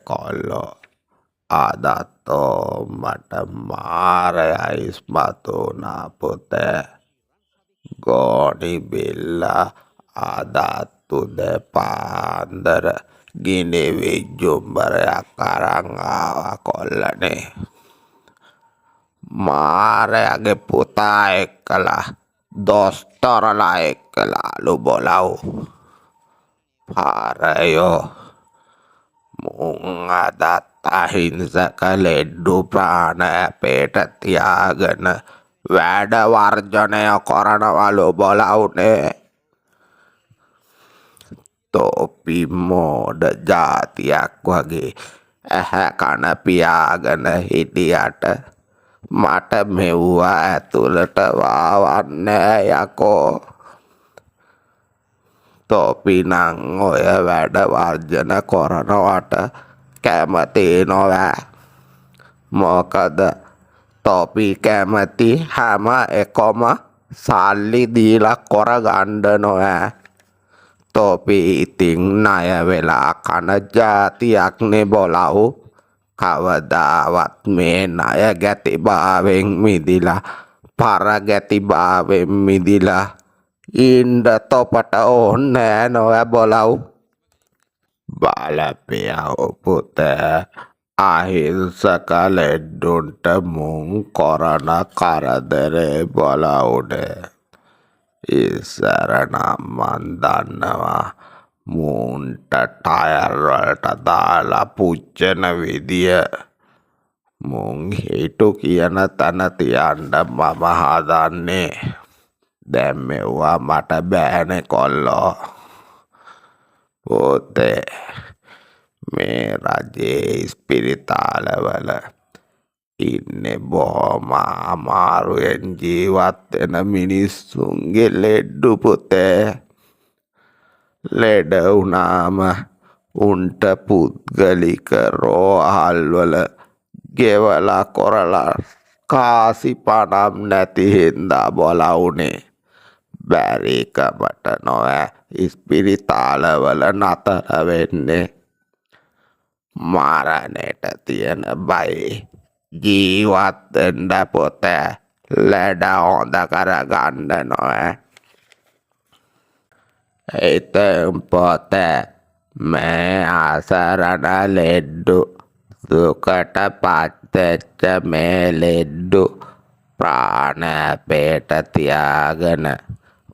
කොල්ලෝ අදත්තෝ මට මාරයයි ඉස්මතු වුණා පුතේ. ගෝනි බිල්ල අදත්තු දෙපාන්දර ගිනි විජ්ජුම්බරයක් අරන් ආවා කොල්ලනේ. මාරයාගේ පුතා එක්කලා දොස්තරලා එක්කලාලු බොලව්. පාරයෝ මුං අදත් අහිංසක ලෙඩ්ඩු ප්‍රාණ ඇපේට තියාගෙන වැඩ වර්ජනය කරනවලු බොලවුනේ. තෝපි මෝඩ ජාතියක් වගේ ඇහැ කන පියාගෙන හිටියට මට මෙව්වා ඇතුළට වාවන්නේ යකෝ. තෝපි නං ඔය වැඩ වර්ජන කරනවට කැමති නොවෑ. මොකද තෝපි කැමති හැම එකම සල්ලි දීලා කරගන්න නොවෑ. තෝපි ඉතින් ණය වෙලා කන ජාතියක්නේ බොලව්. කවදාවත් මේ ණය ගැතිභාවයෙන් මිදිලා පරගැතිභාවයෙන් මිදිලා ඉන්ඩ තොපට ඕන්නෑ නොවැ බොලව්. බලපියව් පුතේ, අහිංසක ලෙඩ්ඩුන්ට මුං කරන කරදරේ බොලවුනේ. ඉස්සරනම් මන් දන්නවා මුන්ට ටයර්වලට දාලා පුච්චන විදිය. මුං හිටු කියන තැන තියන්න මම හදන්නේ. දැන් මෙව්වා මට බෑනේ කොල්ලෝ. පුතේ, මේ රජයේ ඉස්පිරිතාලවල ඉන්නේ බොහොම අමාරුවෙන් ජීවත් වෙන මිනිස්සුන්ගේ ලෙඩ්ඩු පුතේ. ලෙඩ වුණාම උන්ට පුද්ගලික රෝහල්වල ගෙවලා කොරලා කාසි පනම් නැති හින්දා බොලවුනේ. බැරිකමට නොවෑ ඉස්පිරිතාලවල නතර වෙන්නේ. මරණයට තියෙන බයි ජීවත් වෙන්න පුතේ. ලෙඩ හොඳ කරගන්න නොවෑ. ඉතින් පුතේ, මේ අසරණ ලෙඩ්ඩු දුකට පත්වෙච්ච මේ ලෙඩ්ඩු ප්‍රාණපේට තියාගෙන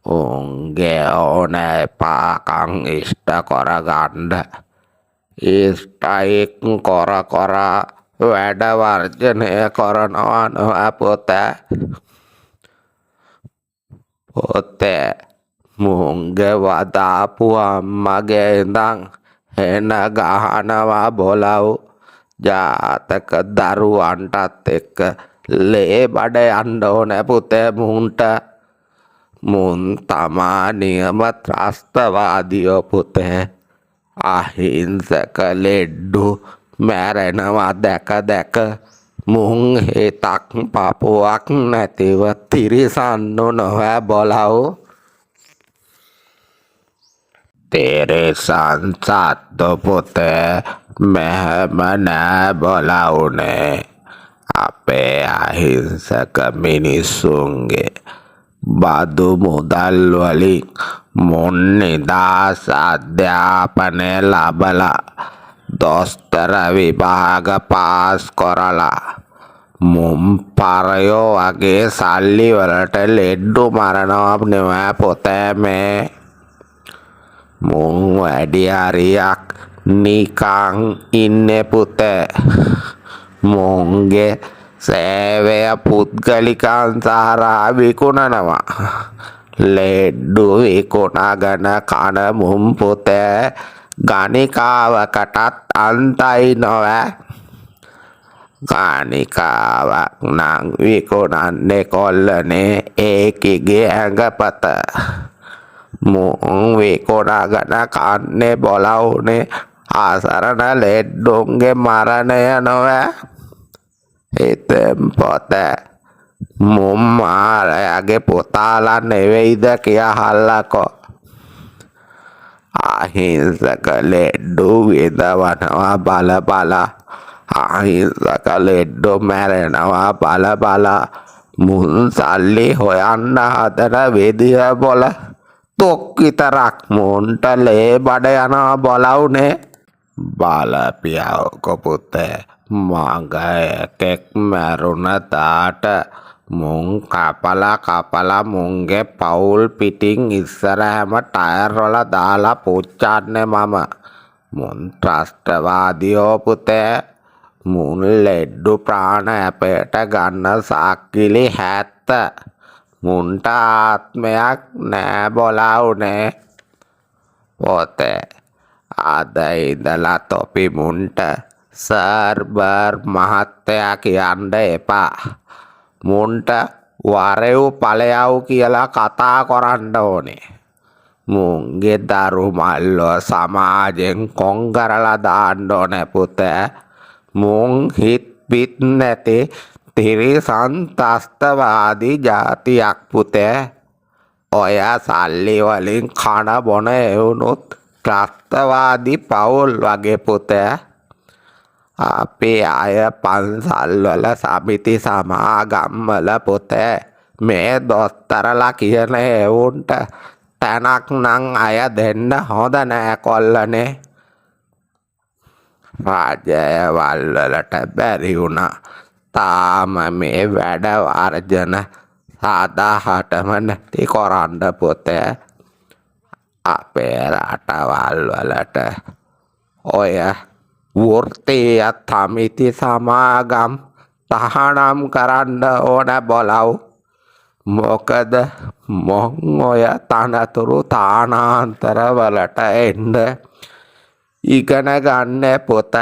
උන්ගේ ඕන එපාකං ඉෂ්ට කරගන්න ඉෂ්ටයික් කොර වැඩ වර්ජනය කරනවා නොවැ පුතේ. පුතේ, මුන්ගේ වදාපු අම්මගේ ඉඳන් හෙන ගහනවා බොලව්. ජාතක දරුවන්ටත් එක්ක ලේ බඩ යන්න ඕනේ පුතේ මුන්ට. මුන් තමා නියම ත්‍රස්තවාදියෝ පුතේ. අහිංසක ලෙඩ්ඩු මැරෙනවා දැක දැක මුන් හිතක් පපුවක් නැතිව තිරිසන්නු නොවැ බොලව්. තිරිසන් සත්තු පුතේ මෙහෙම නෑ බොලවුනේ. අපේ අහිංසක මිනිස්සුන්ගේ බදු මුදල් වලින් මුන් නිදහස් අධ්‍යාපනය ලබලා දොස්තර විභාග පාස් කරලා මුන් පරයෝ වගේ සල්ලි වලට ලෙඩ්ඩු මරනවා නෙවෙයි පුතේ මේ. මුන් වැඩි හරියක් නිකං ඉන්නේ පුතේ. මුන්ගේ සේවය පුද්ගලිකාංසාරා විකුණනවා. ලෙඩ්ඩු විකුණගෙන කන මුන් පුතේ ගණිකාවකටත් අන්තයි නොවැ. ගණිකාවක් නං විකුණන්නේ කොල්ලනේ ඒකිගේ ඇඟපත. මුං විකුණගෙන කන්නේ බොලවුනේ අසරණ ලෙඩ්ඩුන්ගේ මරණය නොවැ. ඉතින් පුතේ, මුන් මාරයාගේ පුතාලා නෙවෙයිද කියහල්ලකෝ. අහිංසක ලෙඩ්ඩු විඳවනවා බල බලා අහිංසක ලෙඩ්ඩු මැරෙනවා බල බලා මුන් සල්ලි හොයන්න හදන විදිය බොල තොක් විතරක් මුන්ට ලේ බඩ යනවා බලවුනේ බලපියවකෝ පුතේ මගේ එකෙක් මැරුණ තාට මුන් කපලා මුන්ගේ පවුල් පිටින් ඉස්සරහම ටයර් වල දාලා පුච්චන්නේ මම මුන් ත්‍රස්තවාදියෝ පුතේ මුන් ලෙඩ්ඩු ප්‍රාණ අපේට ගන්න සාක්කිලි 70 මුන්ට ආත්මයක් නෑ බොලවුනේ පොතේ අද ඉඳලා තොපි මුන්ට සර්බර් මහත්තයා කියන්න එපා මුන්ට වරෙව් ඵලයව් කියලා කතා කරන්න ඕනේ මුන්ගේ දරු මල්ලෝ සමාජෙන් කොන් කරලා දාන්න ඕනේ පුතේ මුන් හිත් පිත් නැති තිරිසන් ත්‍රස්තවාදී ජාතියක් පුතේ ඔය සල්ලි වලින් කන බොන එවුනුත් ත්‍රස්තවාදී පවුල් වගේ පුතේ අපේ අය පන්සල් වල සමිති සමාගම් වල පුතේ මේ දොස්තරලා කියන එවුන්ට තැනක් නම් අය දෙන්න හොඳ නෑ කොල්ලනේ රාජ්‍යවල් වලට බැරි වුණා තාම මේ වැඩ වර්ජන සාදාහටම නැති කරන්න පුතේ අපේ රටවල් වලට ඔය වෘත්තීය සමිති සමාගම් තහනම් කරන්න ඕන බලව් මොකද මොන් ඔය තනතුරු තානාන්තර වලට එන්න ඉගෙන ගන්න පොත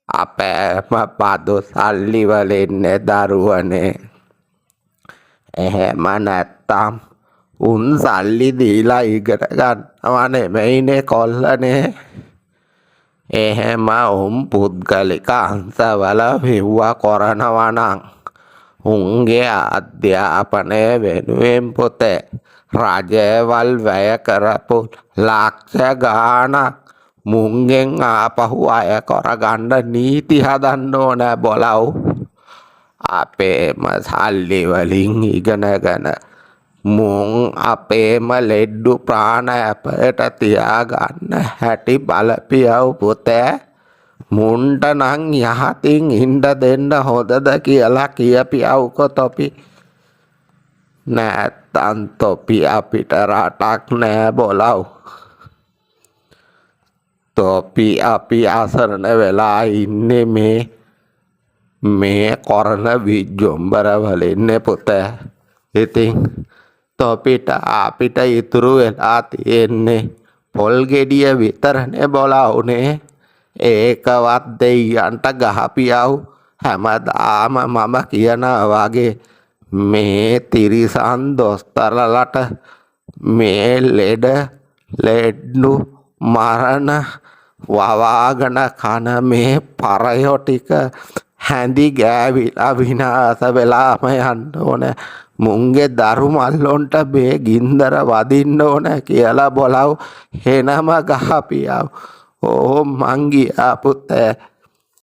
අපේම බදු සල්ලි වලින් දරුවනේ එහෙම නැත්තම් උන් සල්ලි දීලා ඉගෙන ගන්නවා නෙමෙයිනේ කොල්ලනේ එහෙම පුද්ගලික අංශවල මෙව්වා කරනවා නම් උන්ගේ අධ්‍යාපනය වෙනුවෙන් පොතේ රජවල් වැය කරපු ලක්ෂ ගාණක් මුන්ගෙන් ආපහු අය කරගන්න නීති හදන්න ඕන බලව් අපේම සල්ලි වලින් ඉගෙනගෙන මුන් අපේම ලෙඩ්ඩු ප්‍රාණ අපට තියාගන්න හැටි බලපියව් පුතේ මුන්ට නම් යහතින් ඉන්න දෙන්න හොඳද කියලා කියපියව්කෝ තොපි නැත්තම් තොපි අපිට රටක් නෑ බලව් තොපි අපි අසරණ වෙලා ඉන්නේ මේ කරන විජ්ජොම්බර වලින්නේ පුතේ ඉතින් තොපිට අපිට ඉතුරු වෙලා තියෙන්නේ පොල් ගෙඩිය විතරනේ බලවුනේ ඒකවත් දෙයියන්ට ගහපියව් හැමදාම මම කියනවා වගේ මේ තිරිසන් දොස්තරලට මේ ලෙඩ්ඩු මරණ වවාගෙන කන මේ පරයෝ ටික හැඳි ගෑවිලා විනාශ වෙලාම යන්න ඕන මුන්ගේ දරු මල්ලොන්ට මේ ගින්දර වදින්න ඕන කියලා බලව් හෙනම ගහපියව් ඕ මං ගියා පුතේ